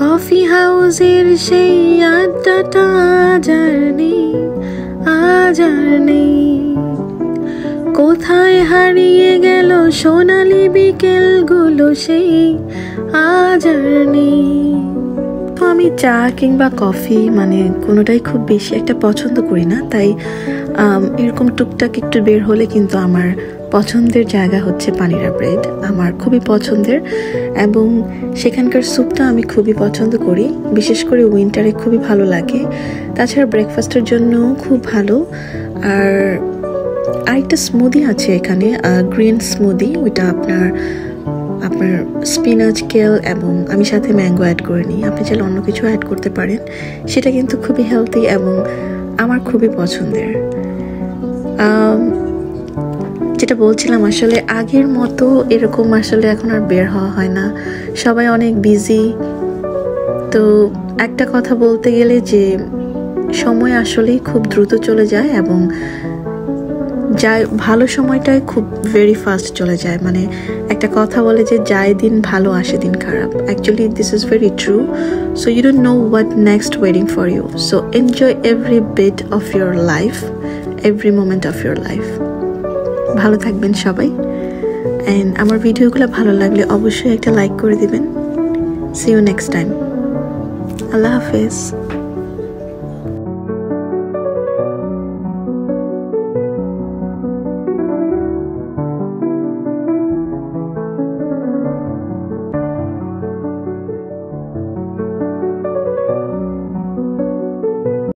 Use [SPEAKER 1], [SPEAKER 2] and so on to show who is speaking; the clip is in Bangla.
[SPEAKER 1] কফি হাউসের সেই আড্ডাটা আজ আর নেই। কোথায় হারিয়ে গেল সোনালি বিকেলগুলো সেই আজ আর নেই। তো আমি চা কিংবা কফি মানে কোনোটাই খুব বেশি একটা পছন্দ করি না, তাই এরকম টুকটাক একটু বের হলে কিন্তু আমার পছন্দের জায়গা হচ্ছে পানিরা ব্রেড, আমার খুবই পছন্দের, এবং সেখানকার স্যুপটা আমি খুবই পছন্দ করি, বিশেষ করে উইন্টারে খুবই ভালো লাগে। তাছাড়া ব্রেকফাস্টের জন্য খুব ভালো। আর আরেকটা স্মুদি আছে এখানে, গ্রিন স্মুদি, ওইটা আপনার স্পিনাচ, কেল এবং আমি সাথে ম্যাঙ্গো অ্যাড করে নিই, আপনি চাইলে অন্য কিছু অ্যাড করতে পারেন। সেটা কিন্তু খুবই হেলদি এবং আমার খুবই পছন্দের। যেটা বলছিলাম, আসলে আগের মতো এরকম আসলে এখন আর বের হওয়া হয় না, সবাই অনেক বিজি। তো একটা কথা বলতে গেলে যে সময় আসলেই খুব দ্রুত চলে যায়, এবং যায় ভালো সময়টাই খুব ভেরি ফাস্ট চলে যায়। মানে একটা কথা বলে যে যায় দিন ভালো আসে দিন খারাপ। Actually this is very true. So you don't know what next waiting for you. So enjoy every bit of your life, every moment of your life. ভালো থাকবেন সবাই, অ্যান্ড আমার ভিডিওগুলো ভালো লাগলে অবশ্যই একটা লাইক করে দিবেন। See you next time. আল্লাহ হাফেজ।